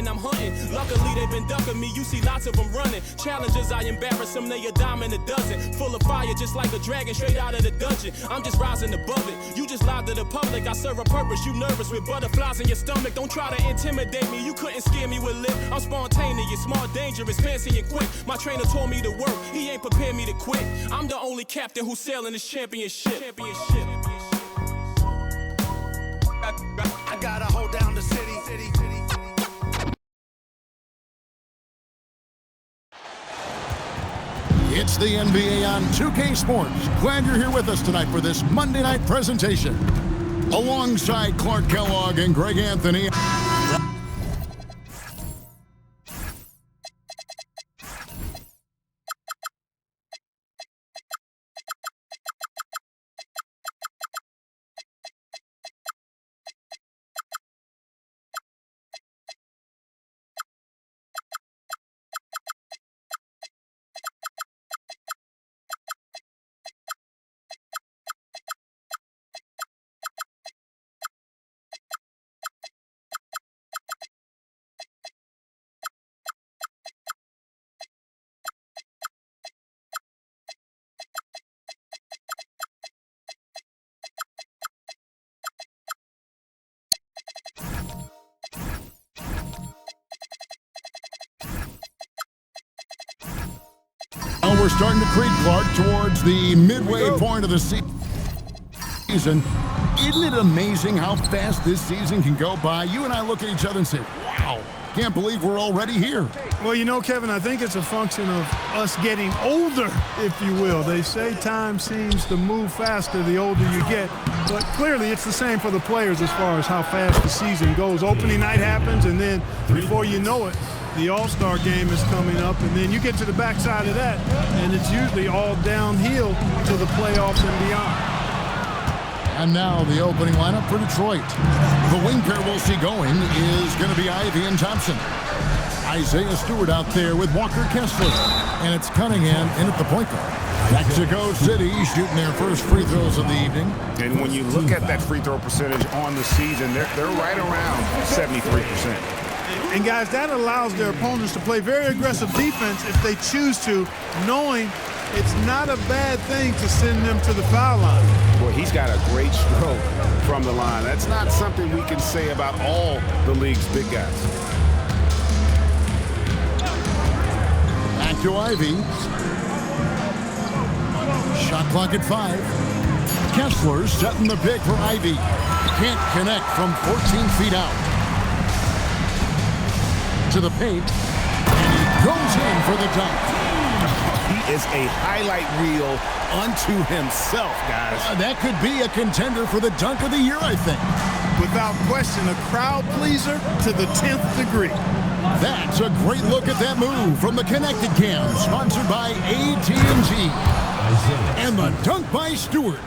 and I'm hunting. Luckily, they've been ducking me. You see lots of them running. Challenges, I embarrass them. They a dime and a dozen. Full of fire, just like a dragon straight out of the dungeon. I'm just rising above it. You just lied to the public. I serve a purpose. You nervous with butterflies in your stomach. Don't try to intimidate me. You couldn't scare me with lip. I'm spontaneous, smart, dangerous, fancy and quick. My trainer told me to work. He ain't prepared me to quit. I'm the only captain who's sailing this championship. I gotta hold down the city. It's the NBA on 2K Sports. Glad you're here with us tonight for this Monday night presentation. Alongside Clark Kellogg and Greg Anthony. We're starting to creep, Clark, towards the midway point of the season. Isn't it amazing how fast this season can go by? You and I look at each other and say, wow, can't believe we're already here. Well, you know, Kevin, I think it's a function of us getting older, if you will. They say time seems to move faster the older you get, but clearly it's the same for the players as far as how fast the season goes. Opening night happens, and then before you know it, the All-Star game is coming up, and then you get to the backside of that, and it's usually all downhill to the playoffs and beyond. And now the opening lineup for Detroit. The wing pair we'll see going is going to be Ivy and Thompson. Isaiah Stewart out there with Walker Kessler, and it's Cunningham in at the point guard. Mexico City shooting their first free throws of the evening. And when you look at that free throw percentage on the season, they're right around 73%. And, guys, that allows their opponents to play very aggressive defense if they choose to, knowing it's not a bad thing to send them to the foul line. Well, he's got a great stroke from the line. That's not something we can say about all the league's big guys. Back to Ivy. Shot clock at 5. Kessler setting the pick for Ivy. Can't connect from 14 feet out. To the paint, and he goes in for the dunk. He is a highlight reel unto himself, guys. That could be a contender for the dunk of the year, I think. Without question, a crowd pleaser to the 10th degree. That's a great look at that move from the Connected Cam, sponsored by AT&T. And the dunk by Stewart.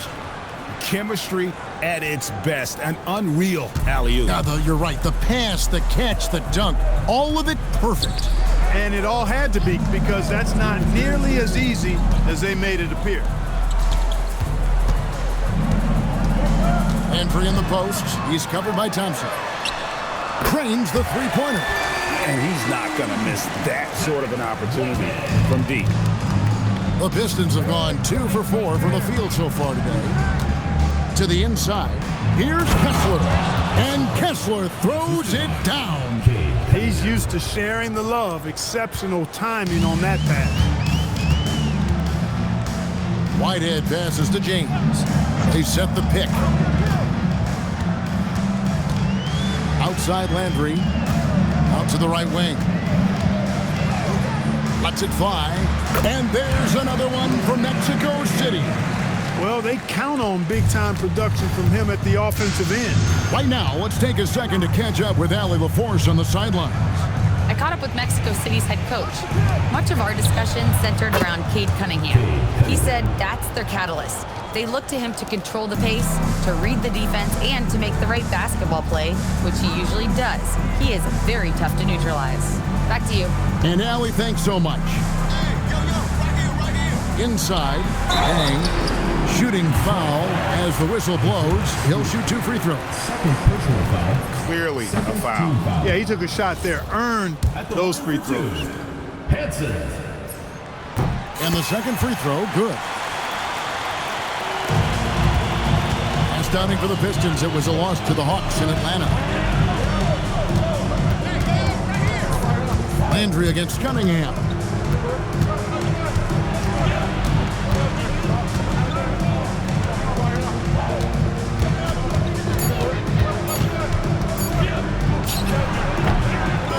Chemistry at its best. An unreal alley-oop. You're right. The pass, the catch, the dunk, all of it perfect. And it all had to be, because that's not nearly as easy as they made it appear. Entry in the post. He's covered by Thompson. Cranes the three-pointer. And he's not going to miss that sort of an opportunity from deep. The Pistons have gone 2 for 4 from the field so far today. To the inside. Here's Kessler. And Kessler throws it down. He's used to sharing the love. Exceptional timing on that pass. Whitehead passes to James. They set the pick. Outside Landry. Out to the right wing. Lets it fly. And there's another one from Mexico City. Well, they count on big-time production from him at the offensive end. Right now, let's take a second to catch up with Allie LaForce on the sidelines. I caught up with Mexico City's head coach. Much of our discussion centered around Cade Cunningham. He said that's their catalyst. They look to him to control the pace, to read the defense, and to make the right basketball play, which he usually does. He is very tough to neutralize. Back to you. And Allie, thanks so much. Inside, Hang, shooting foul as the whistle blows. He'll shoot 2 free throws. Clearly a foul. Yeah, he took a shot there, earned those free throws. And the second free throw, good. Astounding for the Pistons. It was a loss to the Hawks in Atlanta. Landry against Cunningham.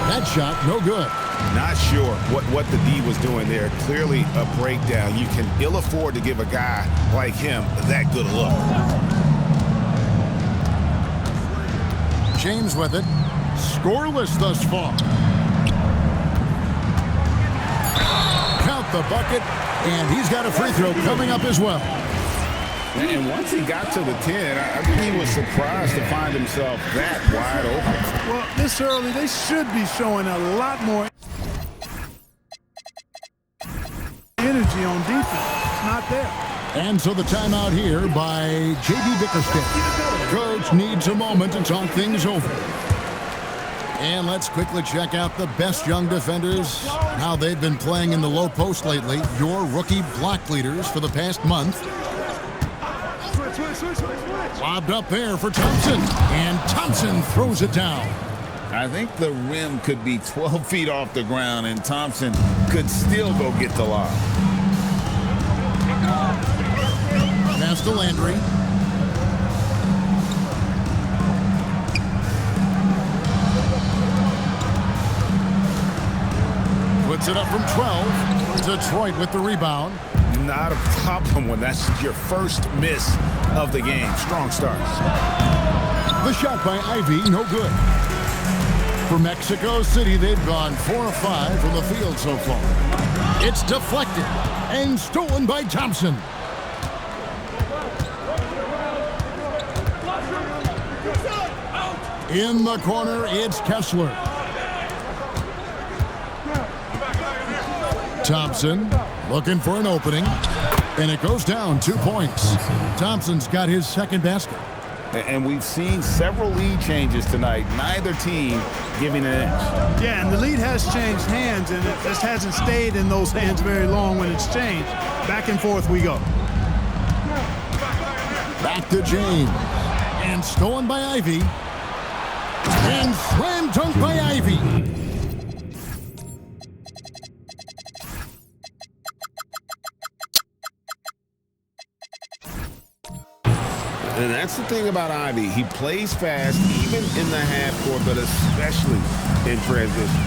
That shot, no good. Not sure what the D was doing there. Clearly a breakdown. You can ill afford to give a guy like him that good a look. James with it. Scoreless thus far. Count the bucket, and he's got a free throw coming up as well. And once he got to the 10, I think he was surprised to find himself that wide open. Well, this early, they should be showing a lot more energy on defense. It's not there. And so the timeout here by J.B. Bickerstaff. Coach needs a moment to talk things over. And let's quickly check out the best young defenders, how they've been playing in the low post lately. Your rookie block leaders for the past month. Lobbed up there for Thompson, and Thompson throws it down. I think the rim could be 12 feet off the ground, and Thompson could still go get the lob. Pass to Landry. Puts it up from 12. Detroit with the rebound. Not a problem when that's your first miss of the game. Strong starts. The shot by Ivy, no good. For Mexico City, they've gone 4 of 5 from the field so far. It's deflected and stolen by Thompson. In the corner, it's Kessler. Thompson looking for an opening, and it goes down 2 points. Thompson's got his second basket. And we've seen several lead changes tonight. Neither team giving an edge. Yeah, and the lead has changed hands, and it just hasn't stayed in those hands very long when it's changed. Back and forth we go. Back to James. And stolen by Ivy. And slam dunk by Ivy. And that's the thing about Ivy. He plays fast, even in the half court, but especially in transition.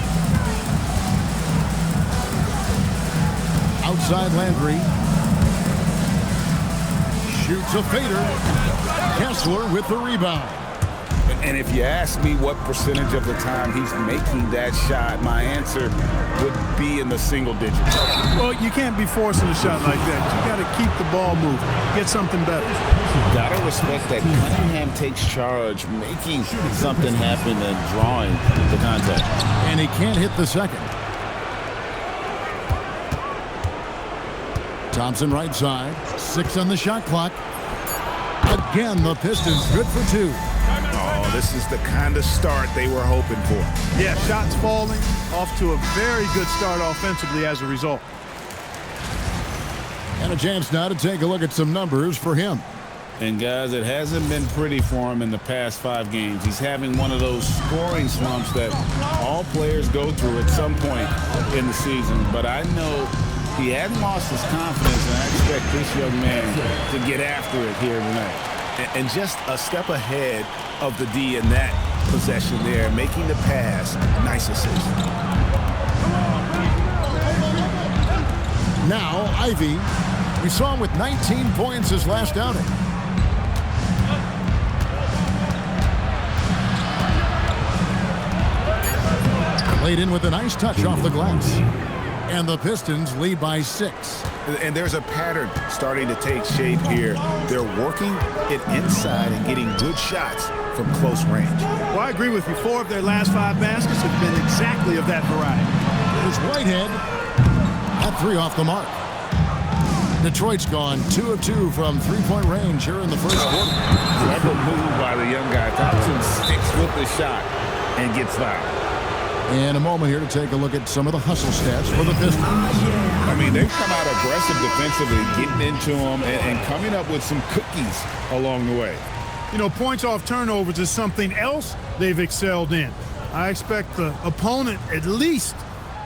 Outside Landry. Shoots a fader. Kessler with the rebound. And if you ask me what percentage of the time he's making that shot, my answer would be in the single digits. Well, you can't be forcing a shot like that. You got to keep the ball moving. Get something better. Gotta respect that Cunningham takes charge, making something happen and drawing the contact. And he can't hit the second. Thompson right side. 6 on the shot clock. Again, the Pistons good for 2. Oh, this is the kind of start they were hoping for. Yeah, shots falling, off to a very good start offensively as a result. And a chance now to take a look at some numbers for him. And guys, it hasn't been pretty for him in the past 5 games. He's having one of those scoring slumps that all players go through at some point in the season. But I know he hadn't lost his confidence, and I expect this young man to get after it here tonight. And just a step ahead of the D in that possession there, making the pass. Nice assist. Now, Ivy. We saw him with 19 points his last outing. Laid in with a nice touch off the glass. And the Pistons lead by 6. And there's a pattern starting to take shape here. They're working it inside and getting good shots from close range. Well, I agree with you. 4 of their last 5 baskets have been exactly of that variety. Here's Whitehead. At 3 off the mark. Detroit's gone 2 of 2 from three-point range here in the first quarter. Clever move by the young guy. Thompson sticks with the shot and gets fouled. In a moment here to take a look at some of the hustle stats for the Pistons. I mean, they've come out aggressive defensively, getting into them and coming up with some cookies along the way. You know, points off turnovers is something else they've excelled in. I expect the opponent at least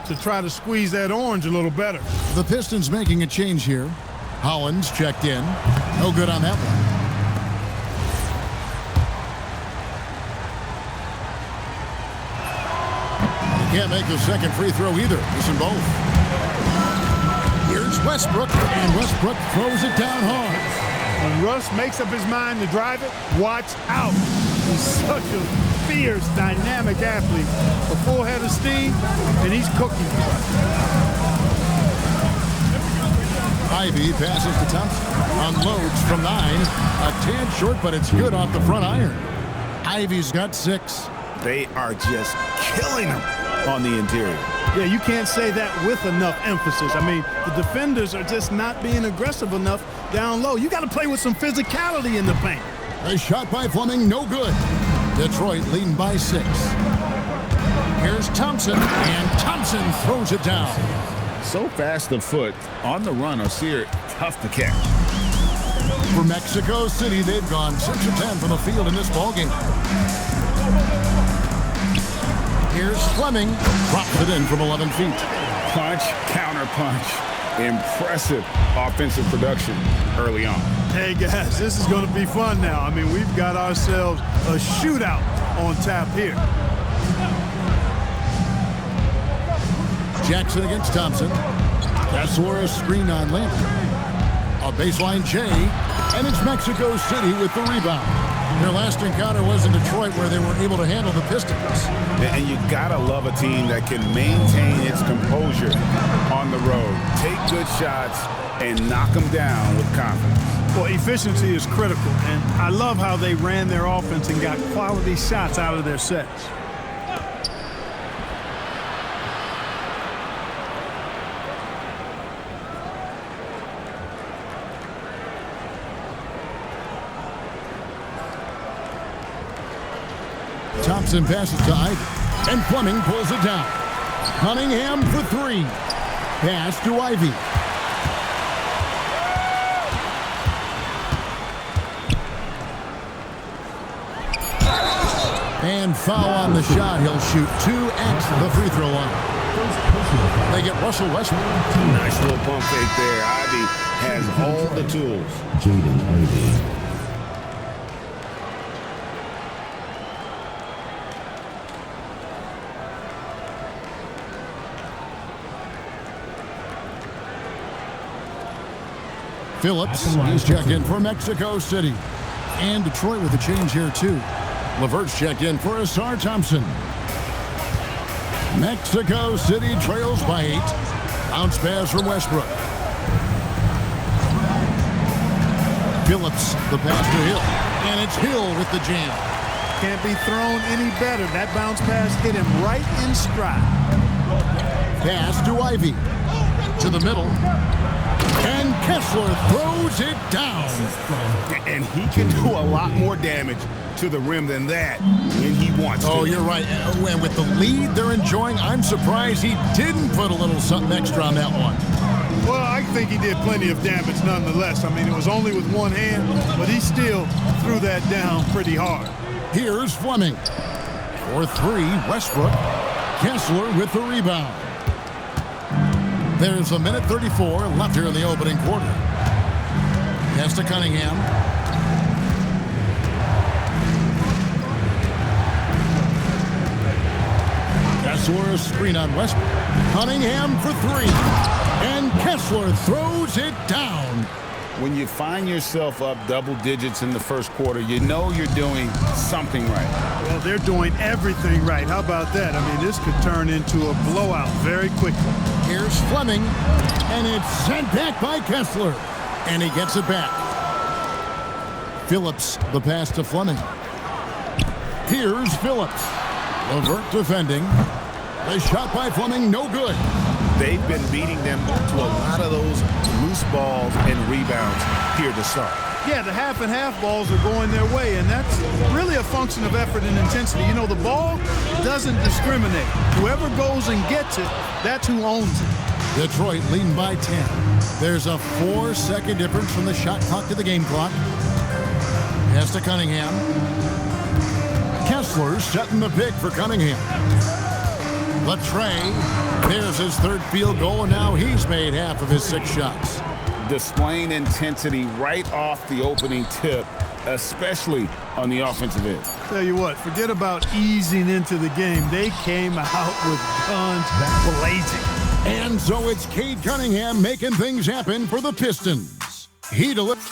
to try to squeeze that orange a little better. The Pistons making a change here. Hollins checked in. No good on that one. He can't make the second free throw either. Missing both. Here's Westbrook, and Westbrook throws it down hard. When Russ makes up his mind to drive it, watch out. He's such a fierce, dynamic athlete. A full head of steam, and he's cooking. Ivy passes to Thompson. Unloads from 9. A tad short, but it's good off the front iron. Ivy's got 6. They are just killing him on the interior. Yeah, you can't say that with enough emphasis. I mean, the defenders are just not being aggressive enough down low. You got to play with some physicality in the paint. A shot by Fleming, no good. Detroit leading by 6. Here's Thompson, and Thompson throws it down. So fast of foot on the run, Osir, tough to catch. For Mexico City, they've gone 6 of 10 from the field in this ballgame. Here's Fleming, drops it in from 11 feet. Punch, counter punch. Impressive offensive production early on. Hey, guys, this is going to be fun now. I mean, we've got ourselves a shootout on tap here. Jackson against Thompson. Kessler a screen on Landry. A baseline J, and it's Mexico City with the rebound. Their last encounter was in Detroit, where they were able to handle the Pistons. And you gotta love a team that can maintain its composure on the road, take good shots, and knock them down with confidence. Well, efficiency is critical, and I love how they ran their offense and got quality shots out of their sets. Thompson passes to Ivy, and Fleming pulls it down. Cunningham for 3. Pass to Ivy. And foul on the shot. He'll shoot 2 at the free throw line. They get Russell Westbrook. Nice little pump fake there. Ivy has all the tools. Jaden Ivey. Phillips, he's checked in for Mexico City. And Detroit with a change here, too. LeVert's checked in for Asar Thompson. Mexico City trails by 8. Bounce pass from Westbrook. Phillips, the pass to Hill. And it's Hill with the jam. Can't be thrown any better. That bounce pass hit him right in stride. Pass to Ivy. To the middle. And Kessler throws it down. And he can do a lot more damage to the rim than that when he wants to. Oh, you're right. And with the lead they're enjoying, I'm surprised he didn't put a little something extra on that one. Well, I think he did plenty of damage nonetheless. I mean, it was only with one hand, but he still threw that down pretty hard. Here's Fleming. For 3, Westbrook. Kessler with the rebound. There's a minute 34 left here in the opening quarter. Pass to Cunningham. Kessler a screen on Westbrook. Cunningham for 3. And Kessler throws it down. When you find yourself up double digits in the first quarter, you know you're doing something right. Well, they're doing everything right. How about that? I mean, this could turn into a blowout very quickly. Here's Fleming, and it's sent back by Kessler, and he gets it back. Phillips, the pass to Fleming. Here's Phillips. LeVert defending. The shot by Fleming, no good. they've been beating them to a lot of those loose balls and rebounds here to start. Yeah, the half-and-half balls are going their way, and that's really a function of effort and intensity. You know, the ball doesn't discriminate. Whoever goes and gets it, that's who owns it. Detroit leading by 10. There's a 4-second difference from the shot clock to the game clock. Pass to Cunningham. Kessler setting the pick for Cunningham. Latrey, there's his third field goal, and now he's made half of his 6 shots. Displaying intensity right off the opening tip, especially on the offensive end. Tell you what, forget about easing into the game. They came out with guns blazing. And so it's Cade Cunningham making things happen for the Pistons. He delivered.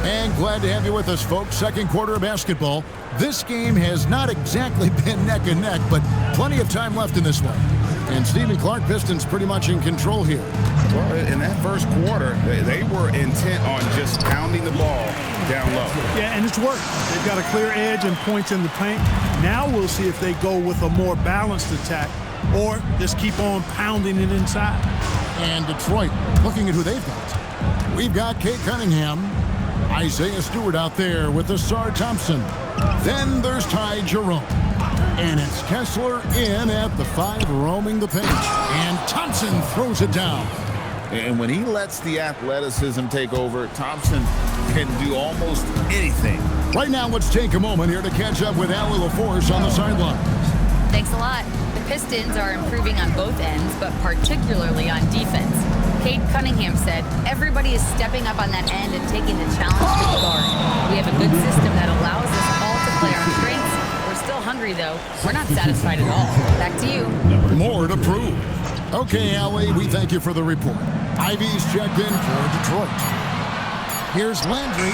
And glad to have you with us, folks. Second quarter of basketball. This game has not exactly been neck and neck, but plenty of time left in this one. And Stephen Clark, Pistons pretty much in control here. Well, in that first quarter, they were intent on just pounding the ball down low. Yeah, and it's worked. They've got a clear edge and points in the paint. Now we'll see if they go with a more balanced attack or just keep on pounding it inside. And Detroit, looking at who they've got. We've got Cade Cunningham, Isaiah Stewart out there with Asar Thompson. Then there's Ty Jerome. And it's Kessler in at the 5, roaming the paint. And Thompson throws it down. And when he lets the athleticism take over, Thompson can do almost anything. Right now, let's take a moment here to catch up with Allie LaForce on the sideline. Thanks a lot. The Pistons are improving on both ends, but particularly on defense. Cade Cunningham said, everybody is stepping up on that end and taking the challenge to the guard. We have a good system that allows us all to play our strengths. We're still hungry, though. We're not satisfied at all. Back to you. More to prove. Okay, Allie, we thank you for the report. Ivy's checked in for Detroit. Here's Landry.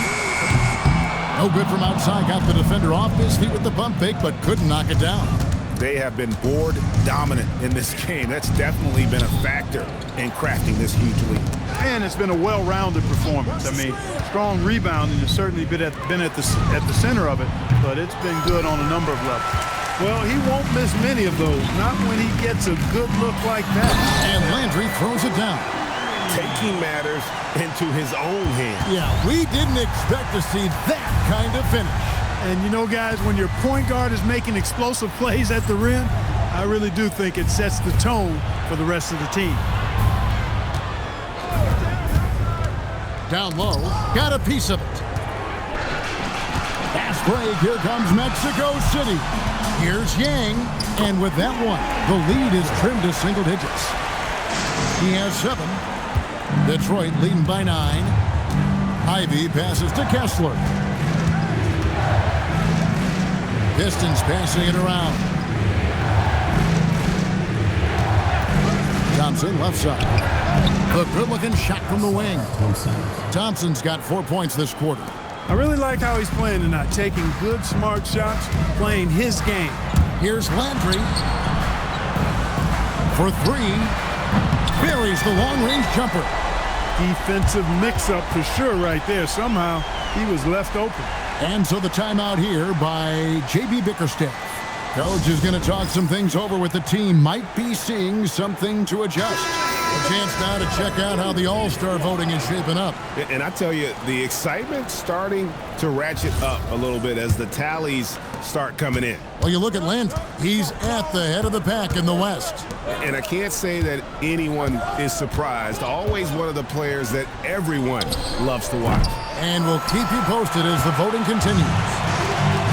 No good from outside. Got the defender off his feet with the pump fake, but couldn't knock it down. They have been board dominant in this game. That's definitely been a factor in crafting this huge lead. And it's been a well-rounded performance. I mean, strong rebounding has certainly been at the center of it, but it's been good on a number of levels. Well, he won't miss many of those, not when he gets a good look like that. And Landry throws it down. Taking matters into his own hands. Yeah, we didn't expect to see that kind of finish. And you know, guys, when your point guard is making explosive plays at the rim, I really do think it sets the tone for the rest of the team. Down low, got a piece of it. Fast break, here comes Mexico City. Here's Yang, and with that one, the lead is trimmed to single digits. He has 7. Detroit leading by 9. Ivy passes to Kessler. Pistons passing it around. Thompson left side. A good-looking shot from the wing. Thompson's got 4 points this quarter. I really like how he's playing tonight, taking good, smart shots, playing his game. Here's Landry for 3. Buries the long-range jumper. Defensive mix-up for sure right there. Somehow he was left open. And so the timeout here by J.B. Bickerstaff. Coach is going to talk some things over with the team. Might be seeing something to adjust. A chance now to check out how the All-Star voting is shaping up. And I tell you, the excitement's starting to ratchet up a little bit as the tallies start coming in. Well, you look at Landry. He's at the head of the pack in the West. And I can't say that anyone is surprised. Always one of the players that everyone loves to watch. And we'll keep you posted as the voting continues.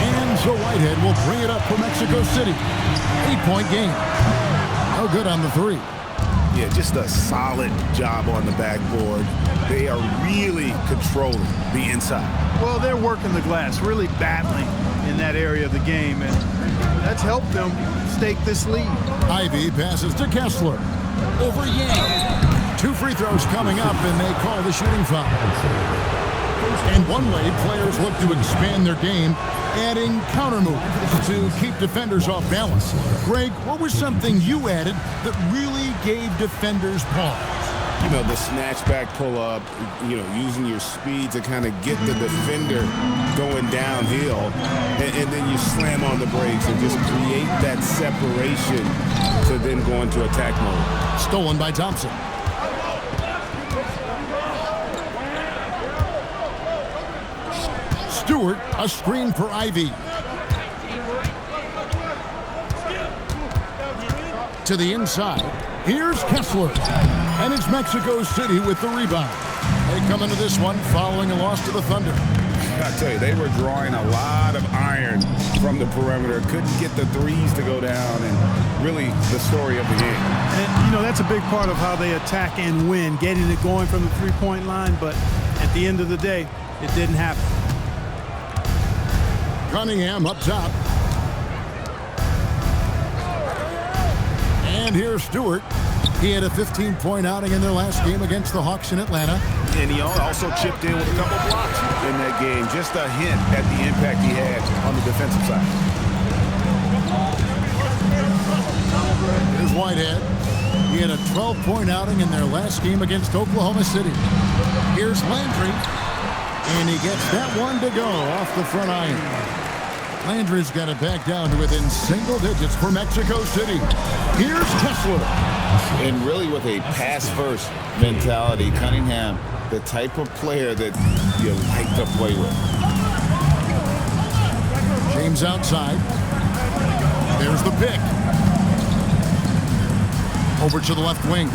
And so Whitehead will bring it up for Mexico City. 8-point game. No good on the 3. Yeah, just a solid job on the backboard. They are really controlling the inside. Well, they're working the glass, really battling in that area of the game, and that's helped them stake this lead. Ivy passes to Kessler. Over Yang. 2 free throws coming up, and they call the shooting foul. And one way players look to expand their game, adding counter moves to keep defenders off balance. Greg, what was something you added that really gave defenders pause? You know, the snatchback pull-up, you know, using your speed to kind of get the defender going downhill, and then you slam on the brakes and just create that separation to then go into attack mode. Stolen by Thompson. Stewart, a screen for Ivy. To the inside. Here's Kessler. And it's Mexico City with the rebound. They come into this one following a loss to the Thunder. I tell you, they were drawing a lot of iron from the perimeter. Couldn't get the threes to go down, and really the story of the game. And, you know, that's a big part of how they attack and win, getting it going from the three-point line. But at the end of the day, it didn't happen. Cunningham up top. And here's Stewart. He had a 15-point outing in their last game against the Hawks in Atlanta. And he also chipped in with a couple blocks in that game. Just a hint at the impact he had on the defensive side. Here's Whitehead. He had a 12-point outing in their last game against Oklahoma City. Here's Landry. And he gets that one to go off the front iron. Landry's got it back down to within single digits for Mexico City. Here's Kessler. And really with a pass-first mentality, Cunningham, the type of player that you like to play with. James outside. There's the pick. Over to the left wing.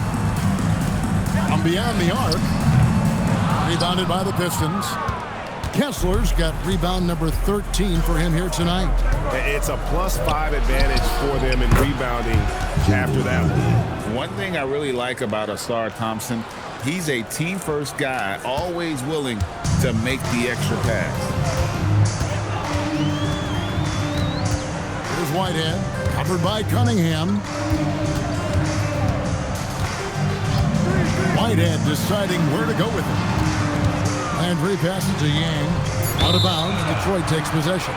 From beyond the arc. Rebounded by the Pistons. Kessler's got rebound number 13 for him here tonight. It's a +5 advantage for them in rebounding after that one. One thing I really like about Ausar Thompson, he's a team-first guy, always willing to make the extra pass. Here's Whitehead, covered by Cunningham. Whitehead deciding where to go with it. Landry passes to Yang. Out of bounds, Detroit takes possession.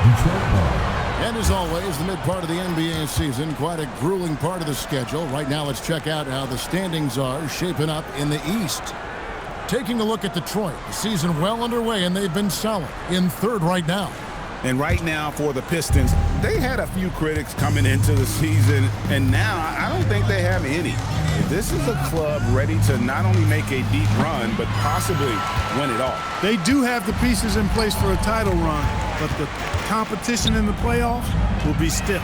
And as always, the mid part of the NBA season, quite a grueling part of the schedule. Right now, let's check out how the standings are shaping up in the East. Taking a look at Detroit, the season well underway, and they've been solid in third right now. And right now for the Pistons, they had a few critics coming into the season, and now I don't think they have any. This is a club ready to not only make a deep run, but possibly win it all. They do have the pieces in place for a title run, but the competition in the playoffs will be stiff.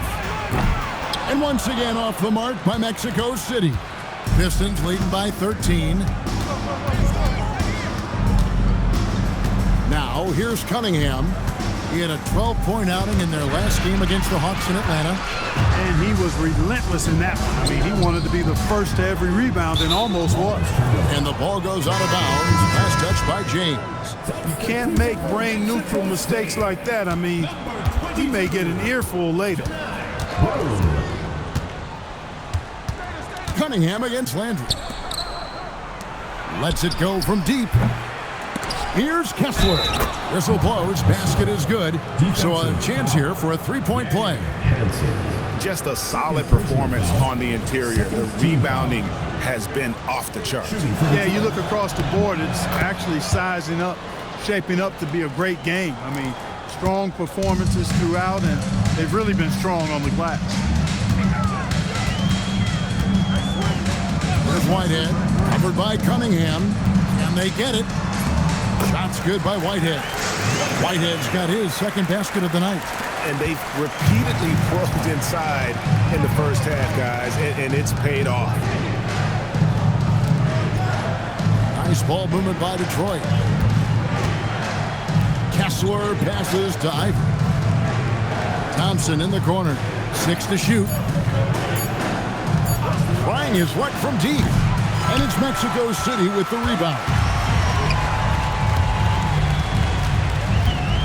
And once again off the mark by Mexico City. Pistons leading by 13. Now here's Cunningham. He had a 12-point outing in their last game against the Hawks in Atlanta. And he was relentless in that one. I mean, he wanted to be the first to every rebound and almost was. And the ball goes out of bounds. Pass touch by James. You can't make brain-neutral mistakes like that. I mean, he may get an earful later. Cunningham against Landry. Lets it go from deep. Here's Kessler. Whistle blows. Basket is good. So a chance here for a three-point play. Just a solid performance on the interior. The rebounding has been off the charts. Yeah, you look across the board, it's actually sizing up, shaping up to be a great game. I mean, strong performances throughout, and they've really been strong on the glass. There's Whitehead, covered by Cunningham, and they get it. Shot's good by Whitehead. Whitehead's got his second basket of the night. And they've repeatedly probed inside in the first half, guys, and it's paid off. Nice ball movement by Detroit. Kessler passes to Ivy. Thompson in the corner. 6 to shoot. Trying his luck from deep. And it's Mexico City with the rebound.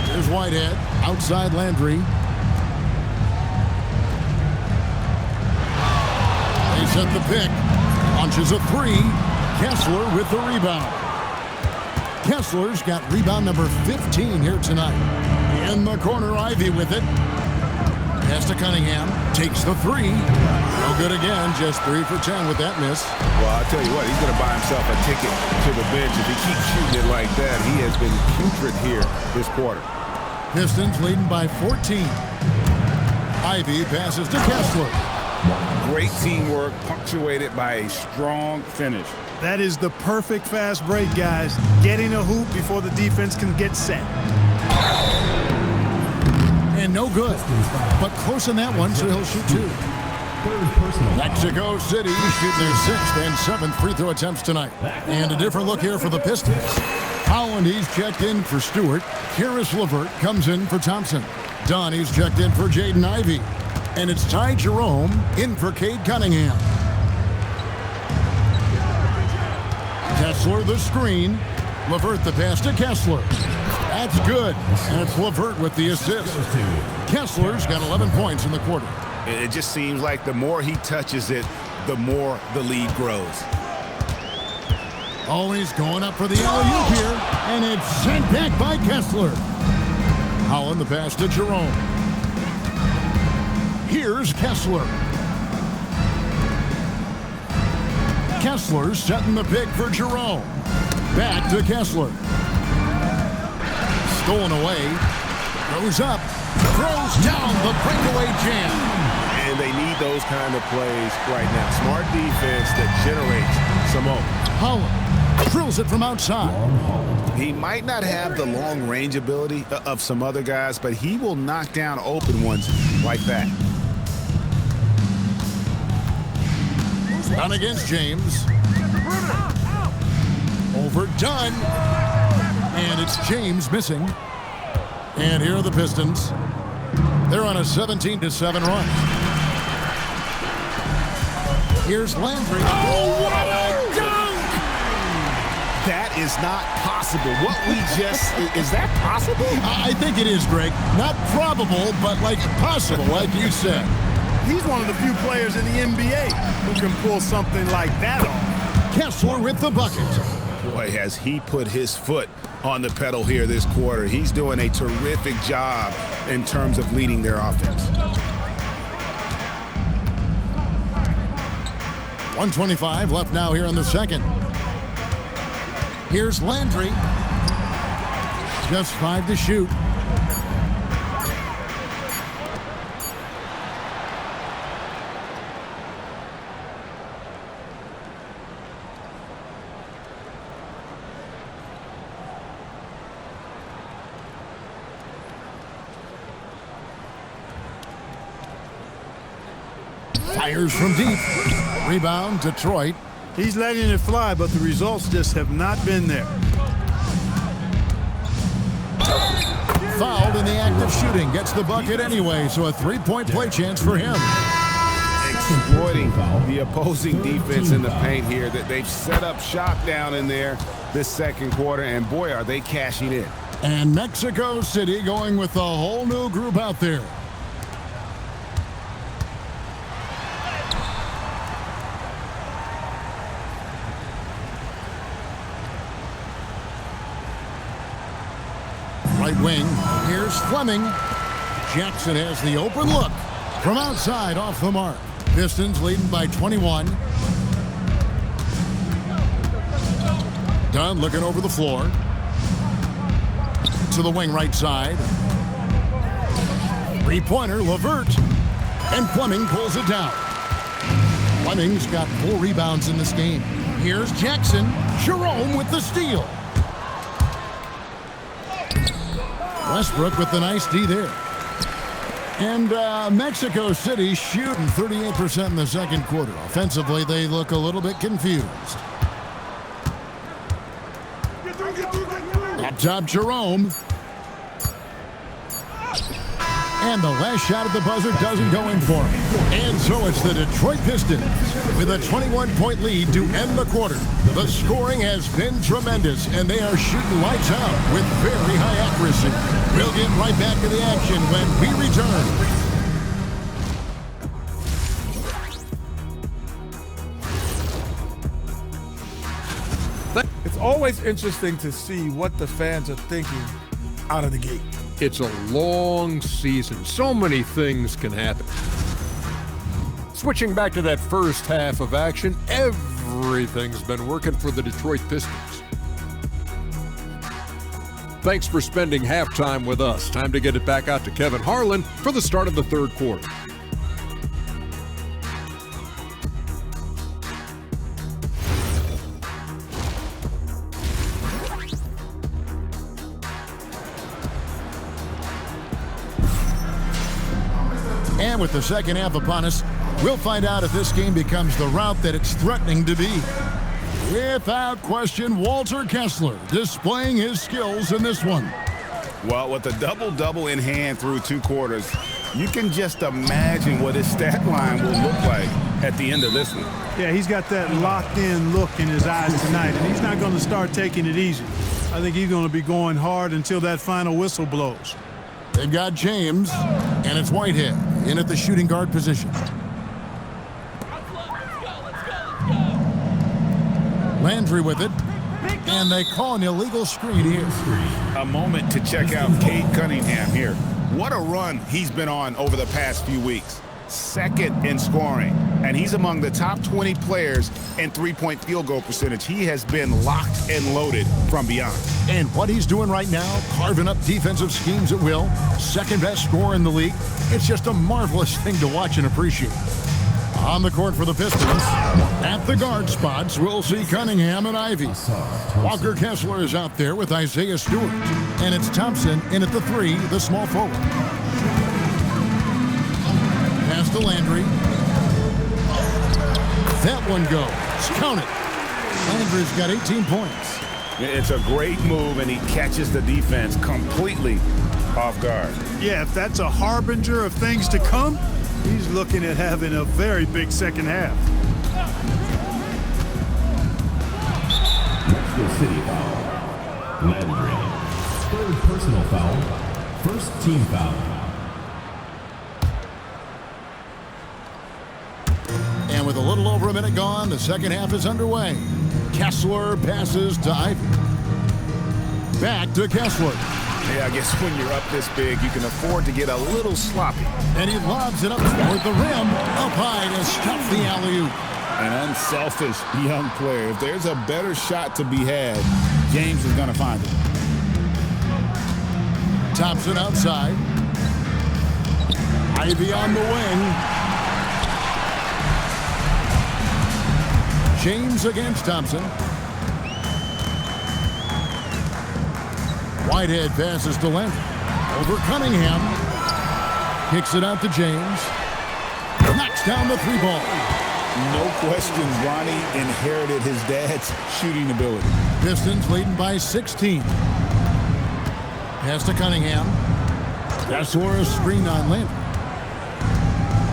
Here's Whitehead, outside Landry. They set the pick. Launches a three. Kessler with the rebound. Kessler's got rebound number 15 here tonight. In the corner, Ivy with it. Pass to Cunningham. Takes the three. No good again. Just 3 for 10 with that miss. Well, I'll tell you what, he's going to buy himself a ticket to the bench. If he keeps shooting it like that, he has been putrid here this quarter. Pistons leading by 14. Ivy passes to Kessler. Great teamwork, punctuated by a strong finish. That is the perfect fast break, guys. Getting a hoop before the defense can get set. And no good. But close in that one, so he'll shoot 2. Mexico City shooting their 6th and 7th free throw attempts tonight. And a different look here for the Pistons. Holland, he's checked in for Stewart. Karis LeVert comes in for Thompson. Dunn, he's checked in for Jaden Ivey. And it's Ty Jerome in for Cade Cunningham. Kessler the screen. LeVert the pass to Kessler. That's good. And it's LeVert with the assist. Kessler's got 11 points in the quarter. It just seems like the more he touches it, the more the lead grows. Oh, he's going up for the alley-oop here. And it's sent back by Kessler. Holland the pass to Jerome. Here's Kessler. Kessler setting the pick for Jerome. Back to Kessler. Stolen away. Goes up. Throws down the breakaway jam. And they need those kind of plays right now. Smart defense that generates some hope. Holland drills it from outside. He might not have the long range ability of some other guys, but he will knock down open ones like that. Done against James. Overdone. And it's James missing. And here are the Pistons. They're on a 17-7 run. Here's Landry. Oh, what a dunk! That is not possible. What we just, is that possible? I think it is, Greg. Not probable, but like possible, like you said. He's one of the few players in the NBA who can pull something like that off. Kessler with the bucket. Boy, has he put his foot on the pedal here this quarter. He's doing a terrific job in terms of leading their offense. 1:25 left now here in the second. Here's Landry. Just 5 to shoot. Fires from deep. Rebound, Detroit. He's letting it fly, but the results just have not been there. Fouled in the act of shooting. Gets the bucket anyway, so a 3-point play chance for him. Exploiting the opposing defense in the paint here. That they've set up shop down in there this second quarter, and boy, are they cashing in. And Mexico City going with a whole new group out there. Right wing, here's Fleming. Jackson has the open look. From outside, off the mark. Pistons leading by 21. Dunn looking over the floor. To the wing right side. Three-pointer, LeVert. And Fleming pulls it down. Fleming's got 4 rebounds in this game. Here's Jackson. Jerome with the steal. Westbrook with the nice D there. And Mexico City shooting 38% in the second quarter. Offensively, they look a little bit confused. Up top, Jerome. And the last shot at the buzzer doesn't go in for him. And so it's the Detroit Pistons with a 21-point lead to end the quarter. The scoring has been tremendous, and they are shooting lights out with very high accuracy. We'll get right back to the action when we return. It's always interesting to see what the fans are thinking out of the gate. It's a long season. So many things can happen. Switching back to that first half of action, everything's been working for the Detroit Pistons. Thanks for spending halftime with us. Time to get it back out to Kevin Harlan for the start of the third quarter. And with the second half upon us, we'll find out if this game becomes the route that it's threatening to be. Without question, Walter Kessler displaying his skills in this one. Well, with a double-double in hand through 2 quarters, you can just imagine what his stat line will look like at the end of this one. Yeah, he's got that locked-in look in his eyes tonight, and he's not going to start taking it easy. I think he's going to be going hard until that final whistle blows. They've got James, and it's Whitehead in at the shooting guard position. Landry with it, and they call an illegal screen here. A moment to check out Cade Cunningham here. What a run he's been on over the past few weeks. Second in scoring, and he's among the top 20 players in three-point field goal percentage. He has been locked and loaded from beyond. And what he's doing right now, carving up defensive schemes at will, second best scorer in the league. It's just a marvelous thing to watch and appreciate. On the court for the Pistons, at the guard spots, we'll see Cunningham and Ivy. Walker Kessler is out there with Isaiah Stewart. And it's Thompson in at the 3, the small forward. Pass to Landry. That one goes. Count it. Landry's got 18 points. It's a great move, and he catches the defense completely off guard. Yeah, if that's a harbinger of things to come, he's looking at having a very big second half. Mexico City foul. Landry. Third personal foul. First team foul. And with a little over a minute gone, the second half is underway. Kessler passes to Ivy. Back to Kessler. Yeah, I guess when you're up this big, you can afford to get a little sloppy. And he lobs it up toward the rim, up high to stop the alley-oop. An unselfish young player. If there's a better shot to be had, James is going to find it. Thompson outside. Ivy on the wing. James against Thompson. Whitehead passes to Landry. Over Cunningham. Kicks it out to James. Knocks down the 3-ball. No questions, Ronnie inherited his dad's shooting ability. Pistons leading by 16. Pass to Cunningham. Kessler a screen on Landry.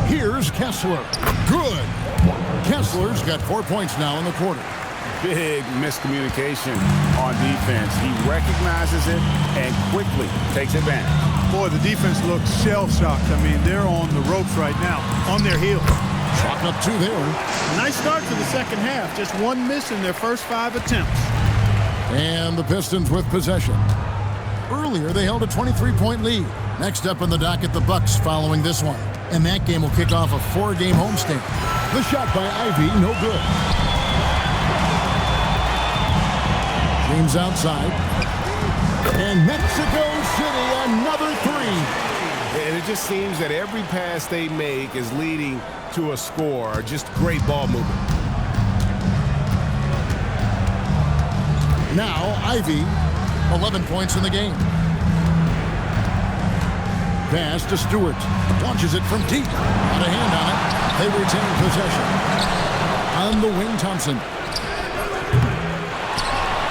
Here's Kessler. Good. Kessler's got 4 points now in the quarter. Big miscommunication on defense. He recognizes it and quickly takes advantage. Boy, the defense looks shell-shocked. I mean, they're on the ropes right now, on their heels. Chalk up 2 there. Nice start to the second half. Just 1 miss in their first 5 attempts. And the Pistons with possession. Earlier, they held a 23-point lead. Next up on the docket, the Bucks following this one. And that game will kick off a 4-game homestand. The shot by Ivy, no good. James outside. And Mexico City, another 3. And it just seems that every pass they make is leading to a score. Just great ball movement. Now, Ivy, 11 points in the game. Pass to Stewart. Launches it from deep. Not a hand on it. They retain possession. On the wing, Thompson.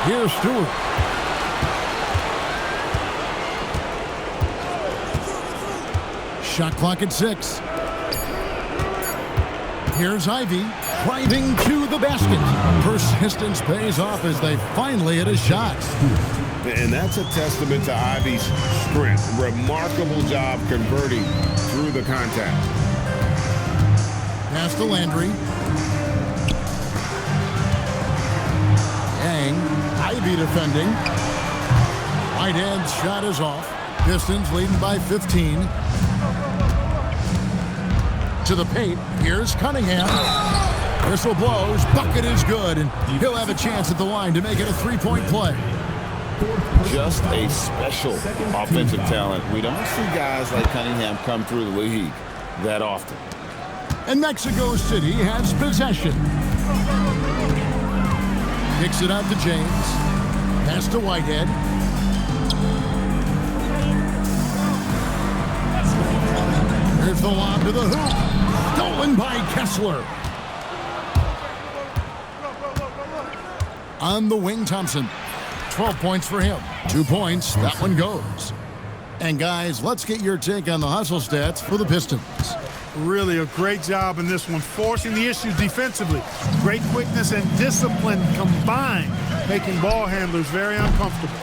Here's Stewart. Shot clock at 6. Here's Ivy driving to the basket. Persistence pays off as they finally hit a shot. And that's a testament to Ivy's strength. Remarkable job converting through the contact. Pass to Landry. Yang. Ivy defending. Whitehead's shot is off. Pistons leading by 15. To the paint. Here's Cunningham. Whistle blows. Bucket is good, and he'll have a chance at the line to make it a three-point play. Just a special offensive talent. We don't see guys like Cunningham come through the league that often. And Mexico City has possession. Kicks it out to James. Pass to Whitehead. Here's the lob to the hoop. Stolen by Kessler. On the wing, Thompson. 12 points for him. 2 points. That one goes. And guys, let's get your take on the hustle stats for the Pistons. Really a great job in this one, forcing the issues defensively. Great quickness and discipline combined, making ball handlers very uncomfortable.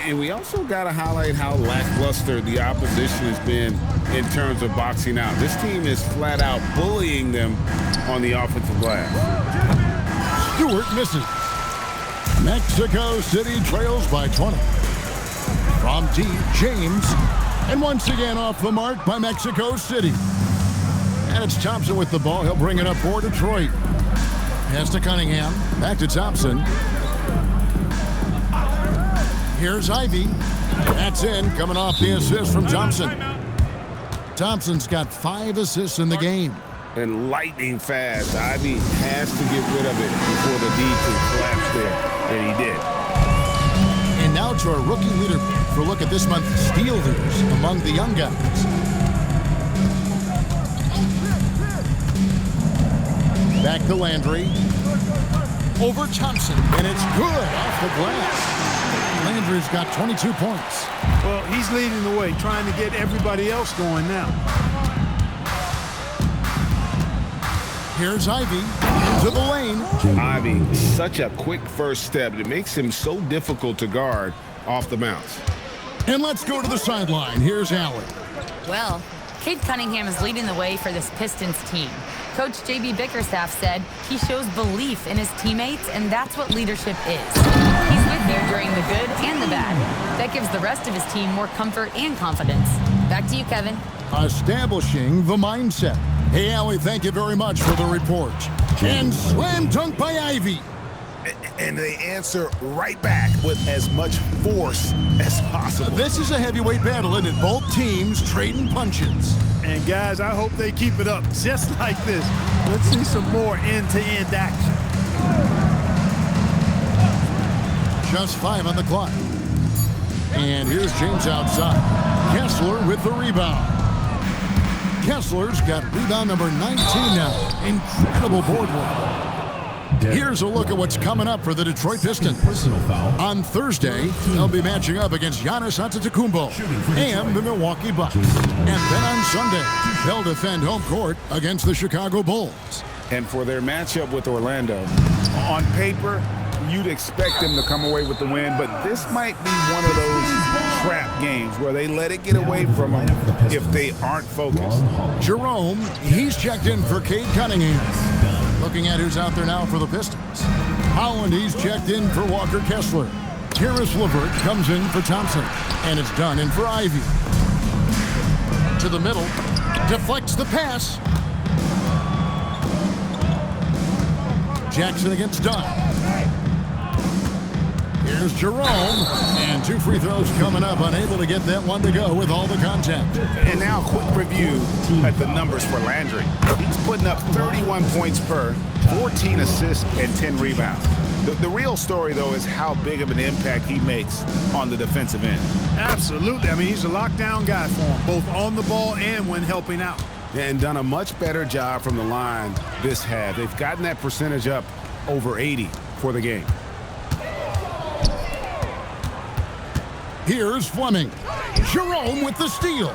And we also got to highlight how lackluster the opposition has been in terms of boxing out. This team is flat out bullying them on the offensive glass. Stewart misses. Mexico City trails by 20. From deep, James. And once again off the mark by Mexico City. And it's Thompson with the ball. He'll bring it up for Detroit. Pass to Cunningham. Back to Thompson. Here's Ivy. That's in, coming off the assist from Thompson. Thompson's got 5 assists in the game. And lightning fast. Ivy has to get rid of it before the D can collapse there. And he did. And now to our rookie leader for a look at this month's steal leaders among the young guys. Back to Landry. Over Thompson. And it's good off the glass. Landry's got 22 points. Well, he's leading the way, trying to get everybody else going now. Here's Ivy into the lane. Ivy, such a quick first step. It makes him so difficult to guard off the bounce. And let's go to the sideline. Here's Allen. Well, Cade Cunningham is leading the way for this Pistons team. Coach J.B. Bickerstaff said he shows belief in his teammates, and that's what leadership is. He's with there during the good and the bad. That gives the rest of his team more comfort and confidence. Back to you, Kevin. Establishing the mindset. Hey, Allie, thank you very much for the report. And slam dunk by Ivy. And they answer right back with as much force as possible. This is a heavyweight battle, and both teams trading punches. And guys, I hope they keep it up just like this. Let's see some more end-to-end action. Just 5 on the clock. And here's James outside. Kessler with the rebound. Kessler's got rebound number 19 now. Incredible board work. Here's a look at what's coming up for the Detroit Pistons. On Thursday, they'll be matching up against Giannis Antetokounmpo and the Milwaukee Bucks. And then on Sunday, they'll defend home court against the Chicago Bulls. And for their matchup with Orlando, on paper, you'd expect them to come away with the win, but this might be one of those trap games where they let it get away from them if they aren't focused. Jerome, he's checked in for Cade Cunningham. Looking at who's out there now for the Pistons. Holland, he's checked in for Walker Kessler. Karis LeVert comes in for Thompson. And it's done in for Ivy. To the middle. Deflects the pass. Jackson against Dunn. Here's Jerome. And 2 free throws coming up. Unable to get that one to go with all the contact. And now a quick review at the numbers for Landry. He's putting up 31 points per, 14 assists, and 10 rebounds. The real story, though, is how big of an impact he makes on the defensive end. Absolutely. I mean, he's a lockdown guy for him, both on the ball and when helping out. And done a much better job from the line this half. They've gotten that percentage up over 80 for the game. Here's Fleming. Jerome with the steal.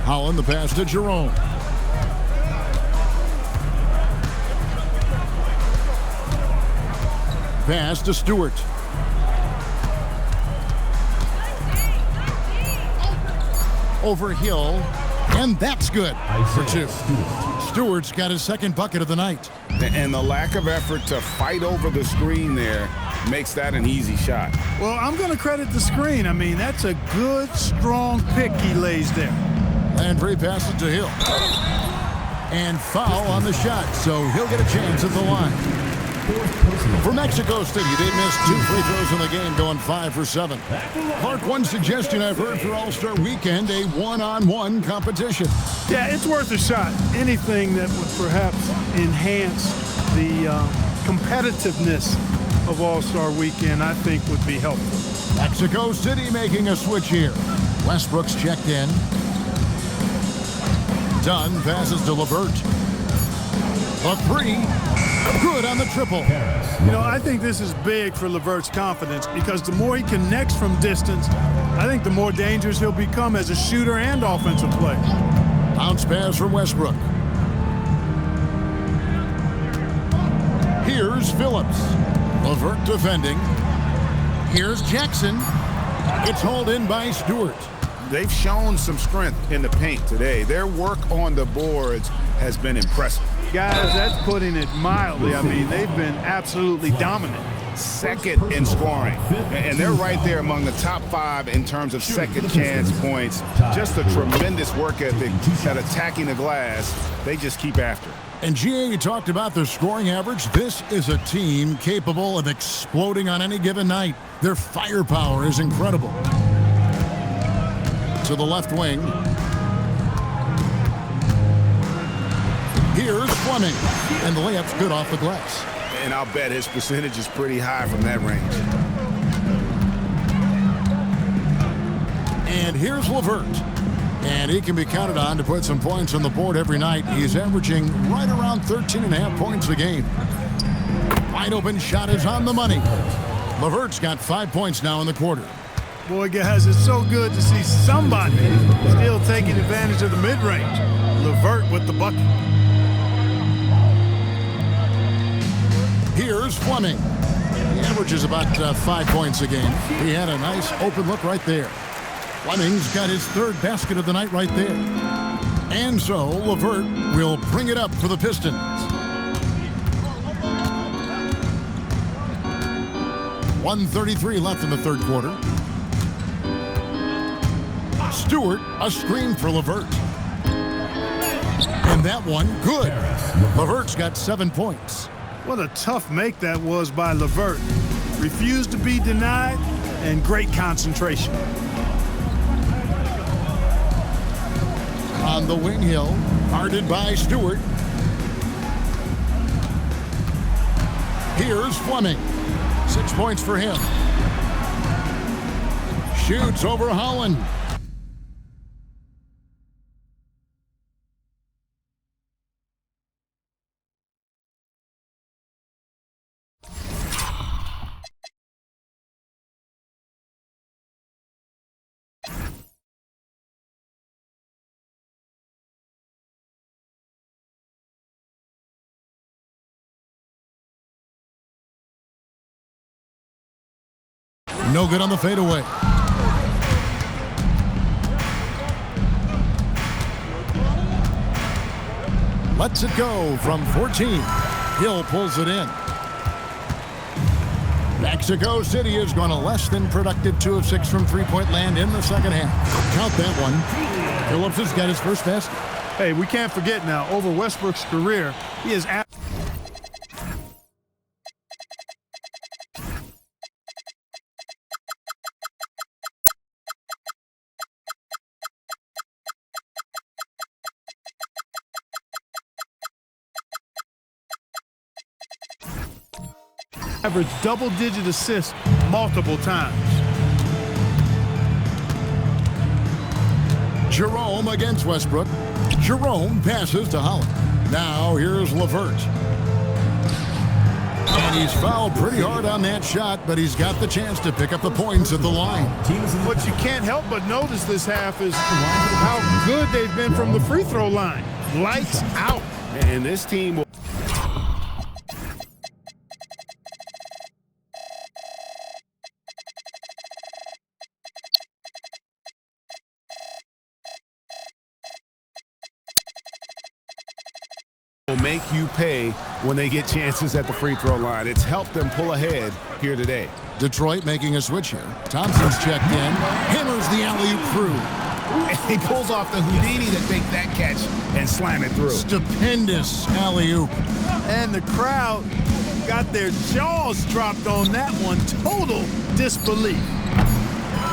Holland the pass to Jerome. Pass to Stewart. Over Hill. And that's good for 2. Stewart's got his second bucket of the night. And the lack of effort to fight over the screen there makes that an easy shot. Well, I'm going to credit the screen. I mean, that's a good, strong pick he lays there. Landry passes to Hill. And foul on the shot, so he'll get a chance at the line. For Mexico City, they missed 2 free throws in the game, going 5 for 7. Clark, one suggestion I've heard for All-Star Weekend, a one-on-one competition. Yeah, it's worth a shot. Anything that would perhaps enhance the competitiveness of All-Star Weekend, I think, would be helpful. Mexico City making a switch here. Westbrook's checked in. Dunn passes to LeVert. A 3. Good on the triple. You know, I think this is big for LeVert's confidence because the more he connects from distance, I think the more dangerous he'll become as a shooter and offensive player. Bounce pass from Westbrook. Here's Phillips. LeVert defending. Here's Jackson. It's hauled in by Stewart. They've shown some strength in the paint today. Their work on the boards has been impressive. Guys, that's putting it mildly. I mean, they've been absolutely dominant. Second in scoring, and they're right there among the top 5 in terms of second chance points. Just a tremendous work ethic at attacking the glass. They just keep after. And GA talked about their scoring average. This is a team capable of exploding on any given night. Their firepower is incredible. To the left wing. Here's Fleming, and the layup's good off the glass. And I'll bet his percentage is pretty high from that range. And here's LeVert. And he can be counted on to put some points on the board every night. He's averaging right around 13.5 points a game. Wide open shot is on the money. LeVert's got 5 points now in the quarter. Boy, guys, it's so good to see somebody still taking advantage of the mid-range. LeVert with the bucket. Here's Fleming. He averages about 5 points a game. He had a nice open look right there. Fleming's got his 3rd basket of the night right there. And so LeVert will bring it up for the Pistons. .133 left in the 3rd quarter. Stewart, a screen for LeVert. And that one, good. LeVert's got 7 points. What a tough make that was by LeVert. Refused to be denied, and great concentration. On the wing hill, guarded by Stewart. Here's Fleming. 6 points for him. Shoots over Holland. No good on the fadeaway. Lets it go from 14. Hill pulls it in. Mexico City is going to less than productive 2 of 6 from three-point land in the second half. Count that one. Phillips has got his first basket. Hey, we can't forget now, over Westbrook's career, he is averaged double-digit assists multiple times. Jerome against Westbrook. Jerome passes to Holland. Now here's LeVert. And he's fouled pretty hard on that shot, but he's got the chance to pick up the points at the line. What you can't help but notice this half is how good they've been from the free throw line. Lights out. And this team will will make you pay when they get chances at the free throw line. It's helped them pull ahead here today. Detroit making a switch here. Thompson's checked in. Hammers the alley-oop through. He pulls off the Houdini to take that catch and slam it through. Stupendous alley-oop. And the crowd got their jaws dropped on that one. Total disbelief.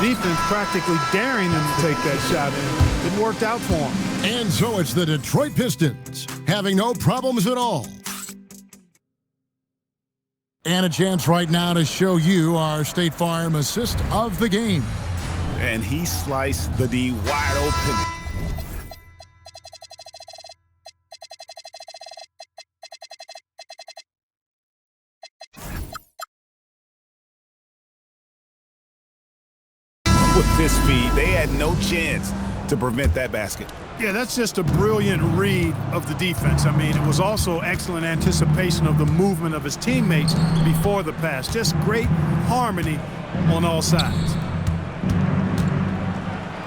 Defense practically daring him to take that shot, and it worked out for him. And so it's the Detroit Pistons having no problems at all. And a chance right now to show you our State Farm assist of the game. And he sliced the D wide open. With this speed, they had no chance to prevent that basket. Yeah, that's just a brilliant read of the defense. I mean, it was also excellent anticipation of the movement of his teammates before the pass. Just great harmony on all sides.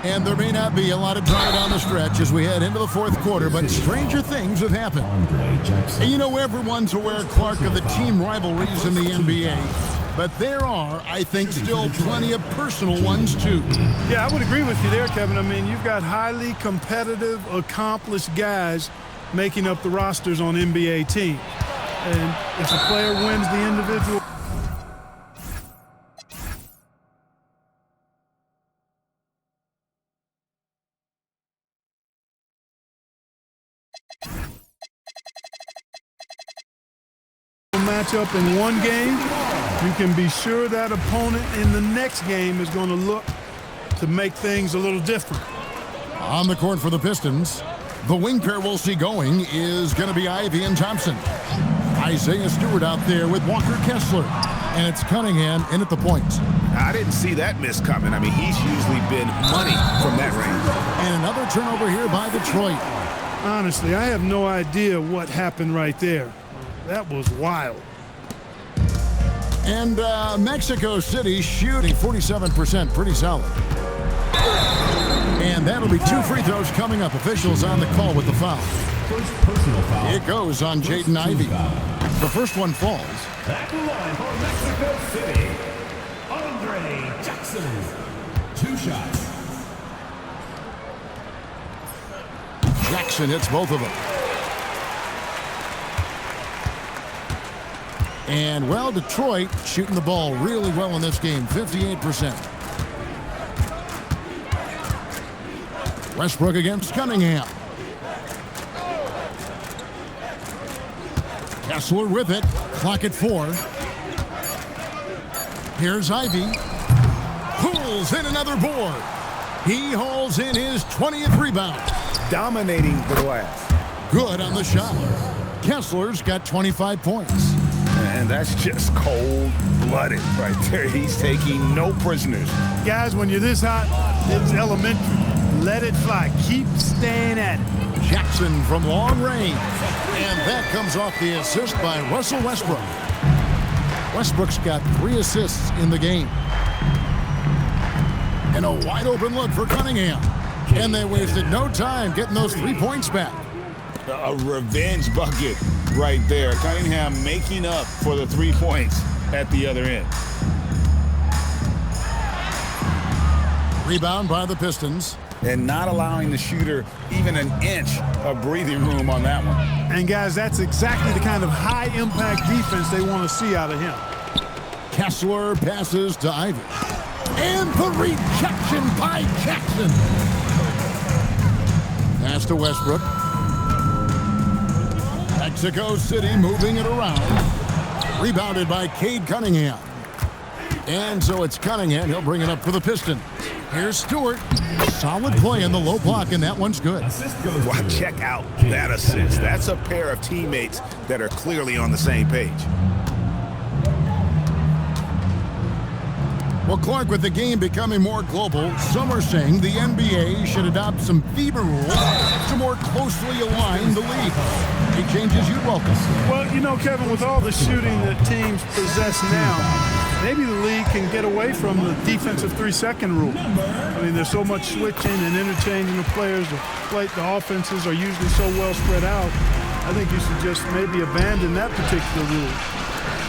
And there may not be a lot of drama down the stretch as we head into the fourth quarter, but stranger things have happened. And you know, everyone's aware, Clark, of the team rivalries in the NBA. But there are, I think, still plenty of personal ones, too. Yeah, I would agree with you there, Kevin. I mean, you've got highly competitive, accomplished guys making up the rosters on NBA teams. And if a player wins the individual... matchup in one game, you can be sure that opponent in the next game is going to look to make things a little different. On the court for the Pistons, the wing pair we'll see going is going to be Ivey and Thompson. Isaiah Stewart out there with Walker Kessler, and it's Cunningham in at the point. I didn't see that miss coming. I mean, he's usually been money from that range. And another turnover here by Detroit. Honestly, I have no idea what happened right there. That was wild. And Mexico City shooting 47%, pretty solid. And that'll be 2 free throws coming up. Officials on the call with the foul. First personal foul. It goes on Jaden Ivey. The first one falls. At the line for Mexico City, Andre Jackson. 2 shots. Jackson hits both of them. And, well, Detroit shooting the ball really well in this game, 58%. Westbrook against Cunningham. Kessler with it. Clock at 4. Here's Ivey. Pulls in another board. He hauls in his 20th rebound. Dominating the glass. Good on the shot. Kessler's got 25 points. And that's just cold-blooded right there. He's taking no prisoners. Guys, when you're this hot, it's elementary. Let it fly. Keep staying at it. Jackson from long range. And that comes off the assist by Russell Westbrook. Westbrook's got 3 assists in the game. And a wide open look for Cunningham. And they wasted no time getting those 3 points back. A revenge bucket right there. Cunningham making up for the 3 points at the other end. Rebound by the Pistons. And not allowing the shooter even an inch of breathing room on that one. And, guys, that's exactly the kind of high-impact defense they want to see out of him. Kessler passes to Ivey. And the rejection by Jackson. Pass to Westbrook. Mexico City moving it around. Rebounded by Cade Cunningham. And so it's Cunningham. He'll bring it up for the Pistons. Here's Stewart. Solid play in the low block, and that one's good. Well, check out that assist. That's a pair of teammates that are clearly on the same page. Well, Clark, with the game becoming more global, some are saying the NBA should adopt some FIBA rules to more closely align the league. Any changes you'd welcome? Well, you know, Kevin, with all the shooting that teams possess now, maybe the league can get away from the defensive 3-second rule. I mean, there's so much switching and interchanging of players. The offenses are usually so well spread out. I think you should just maybe abandon that particular rule.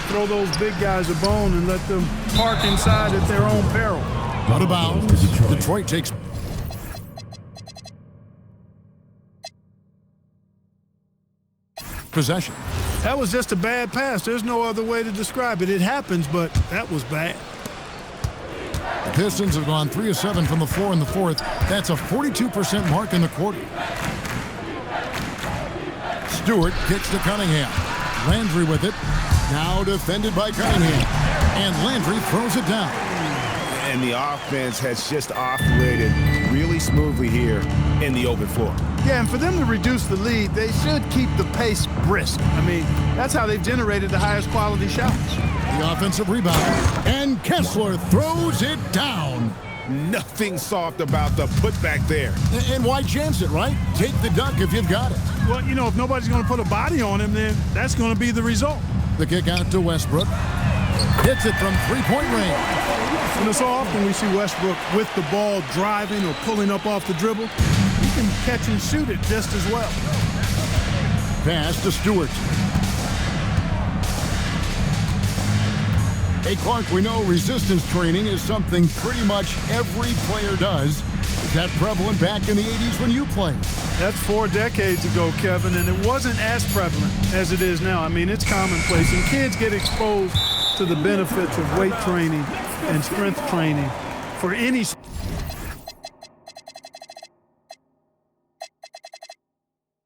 Throw those big guys a bone and let them park inside at their own peril. Out of bounds. Detroit takes possession. That was just a bad pass. There's no other way to describe it. It happens, but that was bad. The Pistons have gone 3 of 7 from the floor in the fourth. That's a 42% mark in the quarter. Stewart kicks to Cunningham. Landry with it. Now defended by Cunningham. And Landry throws it down. And the offense has just operated really smoothly here in the open floor. Yeah, and for them to reduce the lead, they should keep the pace brisk. I mean, that's how they've generated the highest quality shots. The offensive rebound. And Kessler throws it down. Nothing soft about the putback there. And why chance it, right? Take the dunk if you've got it. Well, you know, if nobody's going to put a body on him, then that's going to be the result. The kick out to Westbrook. Hits it from three-point range. You know, so often we see Westbrook with the ball driving or pulling up off the dribble. He can catch and shoot it just as well. Pass to Stewart. Hey, Clark, we know resistance training is something pretty much every player does. Is that prevalent back in the 80s when you played? That's 4 decades ago, Kevin, and it wasn't as prevalent as it is now. I mean, it's commonplace, and kids get exposed to the benefits of weight training and strength training for any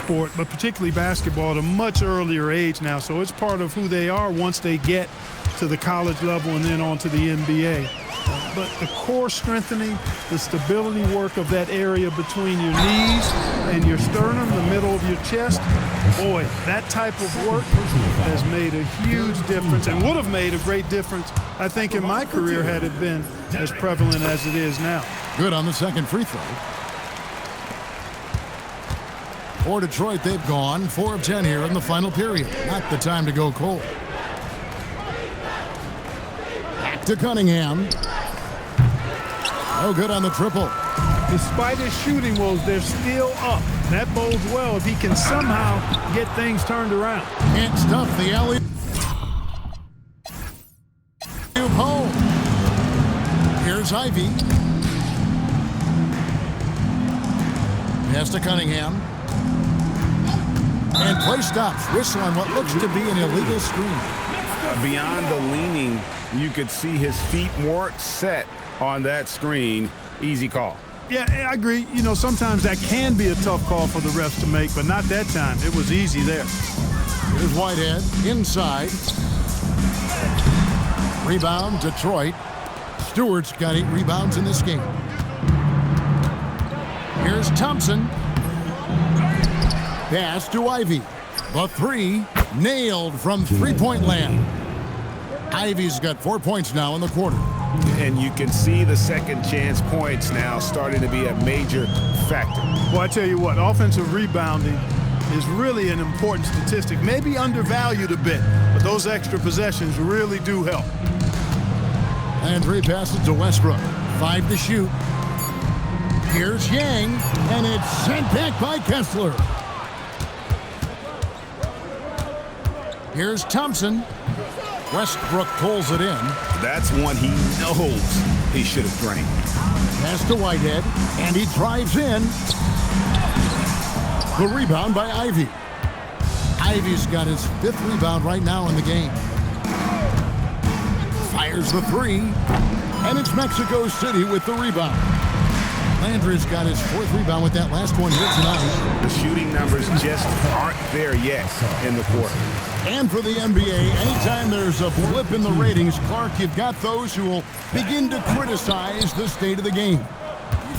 sport, but particularly basketball at a much earlier age now. So it's part of who they are once they get to the college level and then on to the NBA. But the core strengthening, the stability work of that area between your knees and your sternum, the middle of your chest, boy, that type of work has made a huge difference and would have made a great difference, I think, in my career had it been as prevalent as it is now. Good on the second free throw. For Detroit, they've gone 4 of 10 here in the final period. Not the time to go cold. Back to Cunningham. No good on the triple. Despite his shooting woes, they're still up. That bodes well if he can somehow get things turned around. Can't stop the alley. Home. Here's Ivy. Pass to Cunningham. And play stops. Whistle on what looks to be an illegal screen. Beyond the leaning, you could see his feet weren't set on that screen. Easy call. Yeah, I agree. You know, sometimes that can be a tough call for the refs to make, but not that time. It was easy there. Here's Whitehead inside. Rebound, Detroit. Stewart's got 8 rebounds in this game. Here's Thompson. Pass to Ivy. The 3 nailed from three-point land. Ivy's got 4 points now in the quarter. And you can see the second chance points now starting to be a major factor. Well, I tell you what, offensive rebounding is really an important statistic. Maybe undervalued a bit, but those extra possessions really do help. Landry passes to Westbrook. 5 to shoot. Here's Yang, and it's sent back by Kessler. Here's Thompson. Westbrook pulls it in. That's one he knows he should have drained. Pass to Whitehead, and he drives in. The rebound by Ivy. Ivy's got his 5th rebound right now in the game. Fires the 3, and it's Mexico City with the rebound. Landry's got his 4th rebound with that last one here tonight. The shooting numbers just aren't there yet in the quarter. And for the NBA, anytime there's a blip in the ratings, Clark, you've got those who will begin to criticize the state of the game.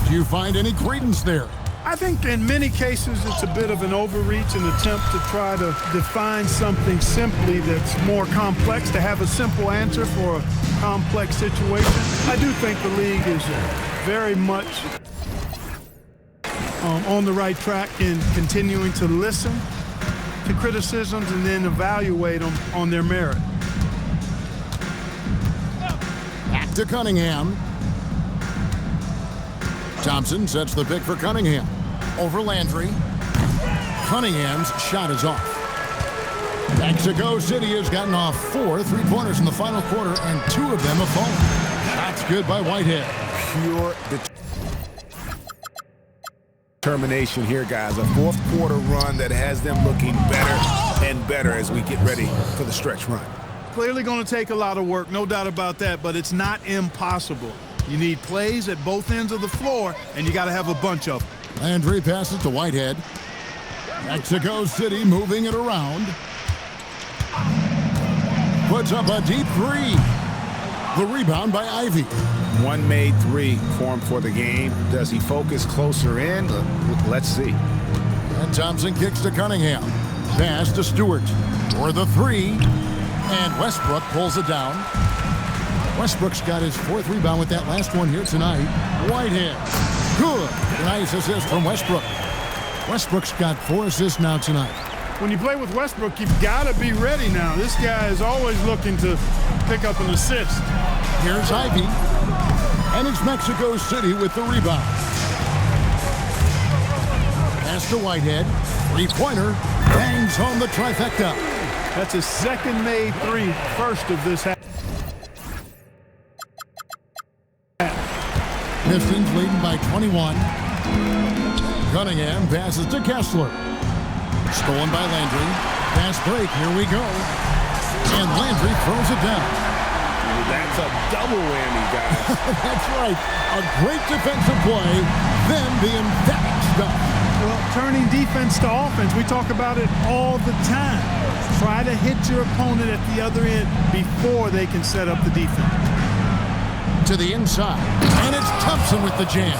Do you find any credence there? I think in many cases it's a bit of an overreach, an attempt to try to define something simply that's more complex, to have a simple answer for a complex situation. I do think the league is very much on the right track in continuing to listen to criticisms and then evaluate them on their merit. Back to Cunningham. Thompson sets the pick for Cunningham. Over Landry. Cunningham's shot is off. Mexico City has gotten off 4 3-pointers in the final quarter, and 2 of them have fallen. That's good by Whitehead. Pure determination here, guys. A fourth quarter run that has them looking better and better as we get ready for the stretch run. Clearly going to take a lot of work, no doubt about that, but it's not impossible. You need plays at both ends of the floor, and you got to have a bunch of them. Landry passes to Whitehead. Mexico City moving it around. Puts up a deep 3. The rebound by Ivy. One made 3 formed for the game. Does he focus closer in? Let's see. And Thompson kicks to Cunningham. Pass to Stewart for the 3. And Westbrook pulls it down. Westbrook's got his 4th rebound with that last one here tonight. Whitehead. Good. Nice assist from Westbrook. Westbrook's got 4 assists now tonight. When you play with Westbrook, you've got to be ready now. This guy is always looking to pick up an assist. Here's Ivy. And it's Mexico City with the rebound. Pass to Whitehead. 3-pointer. Bangs home the trifecta. That's his 2nd made 3, first of this half. Pistons leading by 21. Cunningham passes to Kessler. Stolen by Landry. Fast break. Here we go. And Landry throws it down. That's a double whammy, guys. That's right. A great defensive play, then the emphatic stuff. Well, turning defense to offense, we talk about it all the time. Try to hit your opponent at the other end before they can set up the defense. To the inside. And it's Thompson with the jam.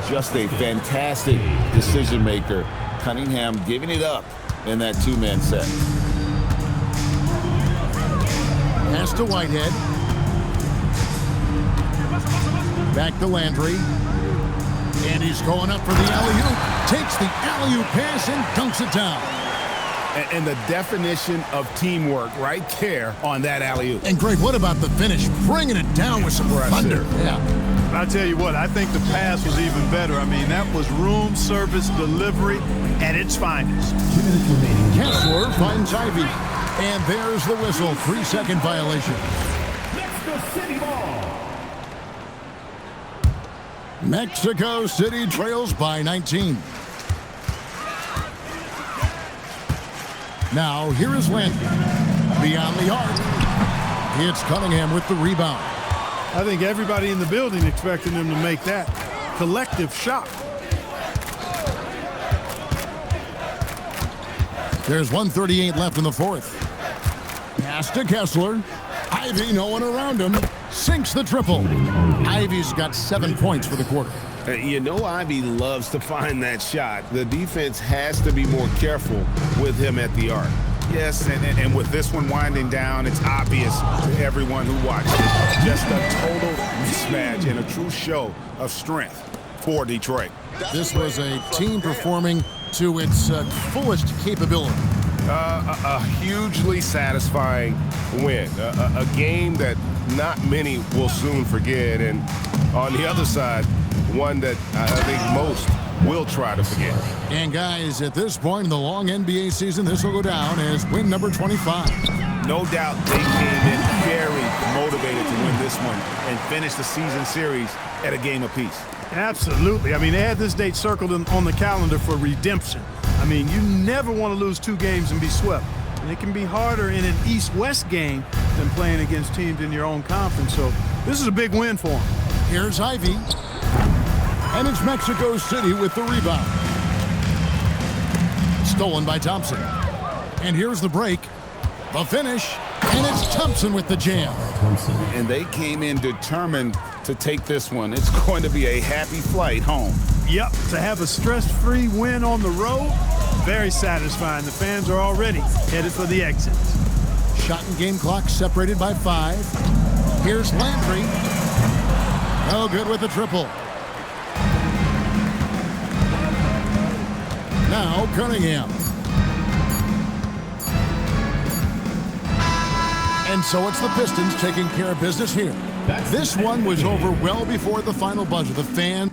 Just a fantastic decision maker. Cunningham giving it up in that 2-man set. Pass to Whitehead. Back to Landry. And he's going up for the alley-oop. Takes the alley-oop pass and dunks it down. And the definition of teamwork right there on that alley-oop. And Greg, what about the finish? Bringing it down with some thunder. Yeah. I tell you what, I think the pass was even better. I mean, that was room service delivery at its finest. 2 minutes remaining. Kessler finds Ivy. And there's the whistle. 3-second violation. Mexico City ball. Mexico City trails by 19. Now, here is Landry. Beyond the arc. It's Cunningham with the rebound. I think everybody in the building expecting him to make that collective shot. There's 1:38 left in the 4th. Pass to Kessler. Ivy, no one around him. Sinks the triple. Ivy's got 7 points for the quarter. You know Ivy loves to find that shot. The defense has to be more careful with him at the arc. Yes, and with this one winding down, it's obvious to everyone who watched it. Just a total mismatch and a true show of strength for Detroit. This was a team performing to its fullest capability. A hugely satisfying win. A game that not many will soon forget. And on the other side, one that I think most will try to forget. And guys, at this point in the long NBA season, this will go down as win number 25. No doubt they came in very motivated to win this one and finish the season series at a game apiece. Absolutely. I mean, they had this date circled on the calendar for redemption. I mean, you never want to lose 2 games and be swept. And it can be harder in an East-West game than playing against teams in your own conference. So this is a big win for them. Here's Ivy. And it's Mexico City with the rebound. Stolen by Thompson. And here's the break. The finish. And it's Thompson with the jam. And they came in determined to take this one. It's going to be a happy flight home. Yep, to have a stress-free win on the road, very satisfying. The fans are already headed for the exit. Shot and game clock separated by 5. Here's Landry. No good with the triple. Now Cunningham. And so it's the Pistons taking care of business here. This one was over well before the final buzzer. The fans